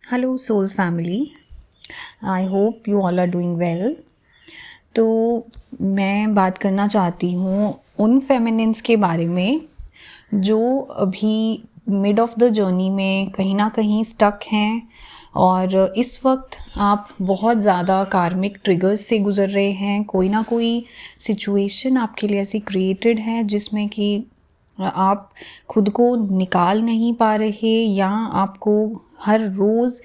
Hello soul family, I hope you all are doing well. तो मैं बात करना चाहती हूँ उन फेमिनिन्स के बारे में जो अभी मिड ऑफ द जर्नी में कहीं ना कहीं स्टक हैं और इस वक्त आप बहुत ज़्यादा कार्मिक ट्रिगर्स से गुज़र रहे हैं। कोई ना कोई सिचुएशन आपके लिए ऐसी क्रिएटेड है जिसमें कि आप खुद को निकाल नहीं पा रहे या आपको हर रोज़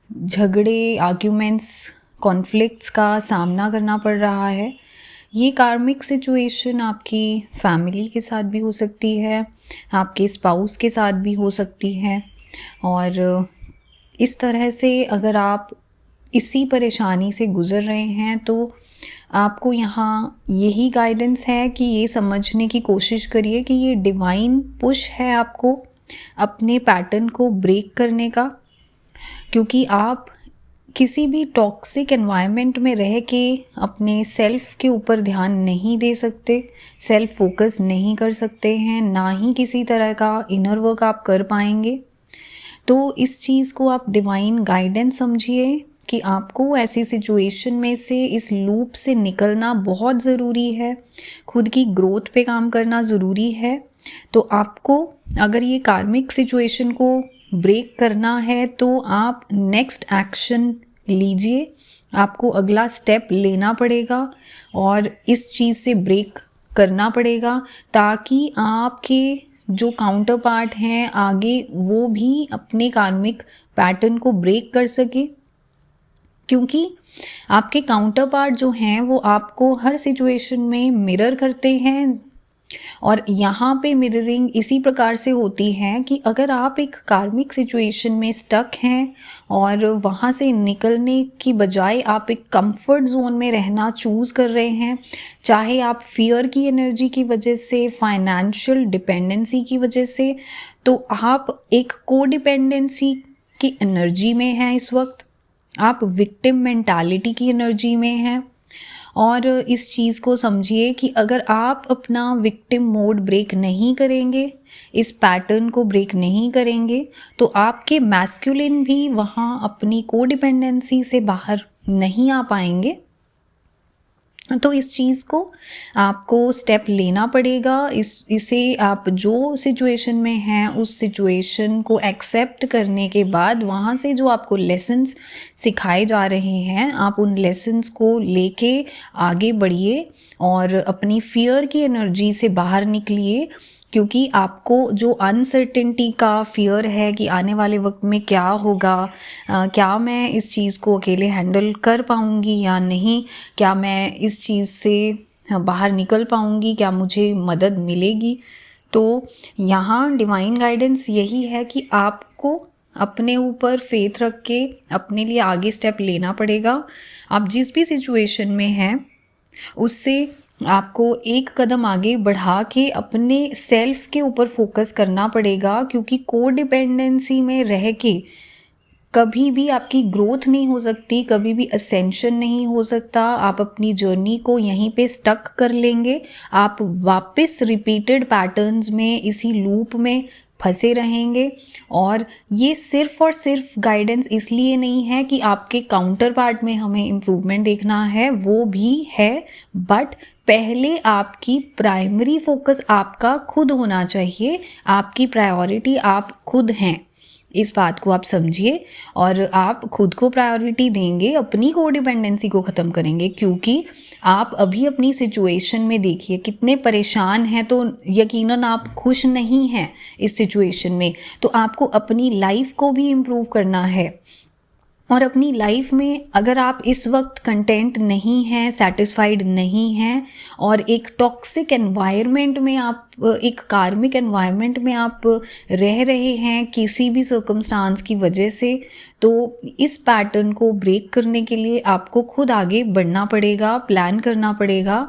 झगड़े, आर्ग्यूमेंट्स, कॉन्फ्लिक्ट्स का सामना करना पड़ रहा है। ये कार्मिक सिचुएशन आपकी फैमिली के साथ भी हो सकती है, आपके स्पाउस के साथ भी हो सकती है। और इस तरह से अगर आप इसी परेशानी से गुज़र रहे हैं तो आपको यहाँ यही गाइडेंस है कि ये समझने की कोशिश करिए कि ये डिवाइन पुश है आपको अपने पैटर्न को ब्रेक करने का। क्योंकि आप किसी भी टॉक्सिक एनवायरनमेंट में रह के अपने सेल्फ के ऊपर ध्यान नहीं दे सकते, सेल्फ फोकस नहीं कर सकते हैं, ना ही किसी तरह का इनर वर्क आप कर पाएंगे। तो इस चीज़ को आप डिवाइन गाइडेंस समझिए कि आपको ऐसी सिचुएशन में से, इस लूप से निकलना बहुत ज़रूरी है, खुद की ग्रोथ पे काम करना ज़रूरी है। तो आपको अगर ये कार्मिक सिचुएशन को ब्रेक करना है तो आप नेक्स्ट एक्शन लीजिए, आपको अगला स्टेप लेना पड़ेगा और इस चीज़ से ब्रेक करना पड़ेगा ताकि आपके जो काउंटर पार्ट हैं आगे वो भी अपने कार्मिक पैटर्न को ब्रेक कर सके। क्योंकि आपके काउंटर पार्ट जो हैं वो आपको हर सिचुएशन में मिरर करते हैं और यहाँ पे मिररिंग इसी प्रकार से होती है कि अगर आप एक कार्मिक सिचुएशन में स्टक हैं और वहाँ से निकलने की बजाय आप एक कंफर्ट जोन में रहना चूज़ कर रहे हैं, चाहे आप फियर की एनर्जी की वजह से, फाइनेंशियल डिपेंडेंसी की वजह से, तो आप एक कोडिपेंडेंसी की एनर्जी में हैं इस वक्त, आप विक्टिम मेंटालिटी की एनर्जी में हैं। और इस चीज़ को समझिए कि अगर आप अपना विक्टिम मोड ब्रेक नहीं करेंगे, इस पैटर्न को ब्रेक नहीं करेंगे, तो आपके मैस्कुलिन भी वहाँ अपनी कोडिपेंडेंसी से बाहर नहीं आ पाएंगे। तो इस चीज़ को आपको स्टेप लेना पड़ेगा। इसे आप जो सिचुएशन में हैं उस सिचुएशन को एक्सेप्ट करने के बाद वहाँ से जो आपको लेसन्स सिखाए जा रहे हैं आप उन लेसन्स को लेके आगे बढ़िए और अपनी फियर की एनर्जी से बाहर निकलिए। क्योंकि आपको जो अनसर्टेनिटी का फियर है कि आने वाले वक्त में क्या होगा, क्या मैं इस चीज़ को अकेले हैंडल कर पाऊँगी या नहीं, क्या मैं इस चीज़ से बाहर निकल पाऊँगी, क्या मुझे मदद मिलेगी। तो यहाँ डिवाइन गाइडेंस यही है कि आपको अपने ऊपर फेथ रख के अपने लिए आगे स्टेप लेना पड़ेगा। आप जिस भी सिचुएशन में हैं उससे आपको एक कदम आगे बढ़ा के अपने सेल्फ के ऊपर फोकस करना पड़ेगा। क्योंकि कोडिपेंडेंसी में रह के कभी भी आपकी ग्रोथ नहीं हो सकती, कभी भी असेंशन नहीं हो सकता। आप अपनी जर्नी को यहीं पे स्टक कर लेंगे, आप वापस रिपीटेड पैटर्न्स में, इसी लूप में फंसे रहेंगे। और ये सिर्फ और सिर्फ गाइडेंस इसलिए नहीं है कि आपके काउंटर पार्ट में हमें इम्प्रूवमेंट देखना है, वो भी है, बट पहले आपकी प्राइमरी फोकस आपका खुद होना चाहिए। आपकी प्रायोरिटी आप खुद हैं, इस बात को आप समझिए। और आप खुद को प्रायोरिटी देंगे, अपनी कोडिपेंडेंसी को ख़त्म करेंगे। क्योंकि आप अभी अपनी सिचुएशन में देखिए कितने परेशान हैं, तो यकीनन आप खुश नहीं हैं इस सिचुएशन में। तो आपको अपनी लाइफ को भी इम्प्रूव करना है। और अपनी लाइफ में अगर आप इस वक्त कंटेंट नहीं हैं, सेटिस्फाइड नहीं हैं और एक टॉक्सिक एनवायरनमेंट में आप, एक कार्मिक एनवायरनमेंट में आप रह रहे हैं किसी भी सर्कमस्टांस की वजह से, तो इस पैटर्न को ब्रेक करने के लिए आपको खुद आगे बढ़ना पड़ेगा, प्लान करना पड़ेगा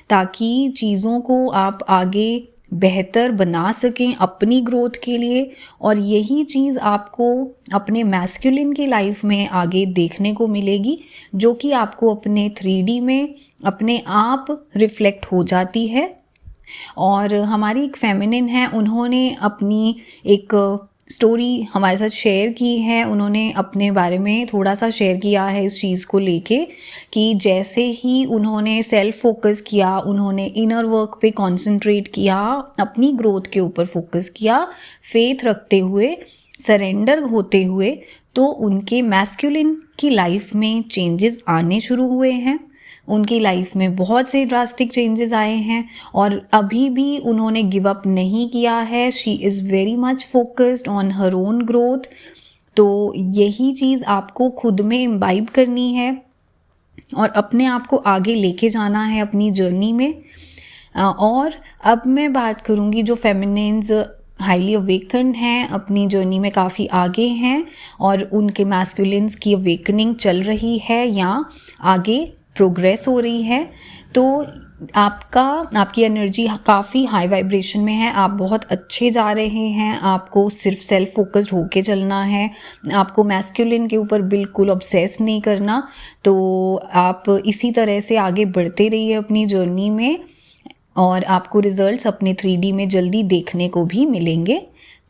ताकि चीज़ों को आप आगे बेहतर बना सकें अपनी ग्रोथ के लिए। और यही चीज़ आपको अपने मैस्कुलिन की लाइफ में आगे देखने को मिलेगी, जो कि आपको अपने 3D में अपने आप रिफ्लेक्ट हो जाती है। और हमारी एक फेमिनिन है, उन्होंने अपनी एक स्टोरी हमारे साथ शेयर की है, उन्होंने अपने बारे में थोड़ा सा शेयर किया है इस चीज़ को लेके कि जैसे ही उन्होंने सेल्फ फोकस किया, उन्होंने इनर वर्क पे कंसंट्रेट किया, अपनी ग्रोथ के ऊपर फोकस किया, फेथ रखते हुए, सरेंडर होते हुए, तो उनके मैस्कुलिन की लाइफ में चेंजेस आने शुरू हुए हैं। उनकी लाइफ में बहुत से ड्रास्टिक चेंजेस आए हैं और अभी भी उन्होंने गिव अप नहीं किया है। She is very much focused on her own growth. तो यही चीज़ आपको खुद में इम्बाइब करनी है और अपने आप को आगे लेके जाना है अपनी जर्नी में। और अब मैं बात करूँगी जो फेमिनिन्स हाईली अवेकन्ड हैं, अपनी जर्नी में काफ़ी आगे हैं और उनके मैस्कुलिन्स की अवेकनिंग चल रही है या आगे प्रोग्रेस हो रही है। तो आपकी एनर्जी काफ़ी हाई वाइब्रेशन में है, आप बहुत अच्छे जा रहे हैं। आपको सिर्फ सेल्फ फोकस्ड होके चलना है, आपको मैस्कुलिन के ऊपर बिल्कुल ऑब्सेस नहीं करना। तो आप इसी तरह से आगे बढ़ते रहिए अपनी जर्नी में और आपको रिजल्ट्स अपने 3D में जल्दी देखने को भी मिलेंगे।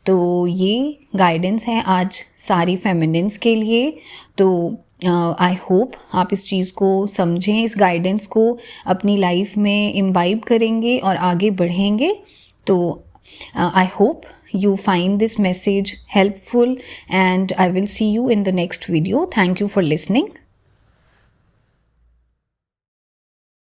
तो ये गाइडेंस है आज सारी फेमिनिन्स के लिए। तो आई होप आप इस चीज़ को समझें, इस गाइडेंस को अपनी लाइफ में इम्बाइब करेंगे और आगे बढ़ेंगे। तो I hope you find this message helpful and I will see you in the next video. Thank you for listening.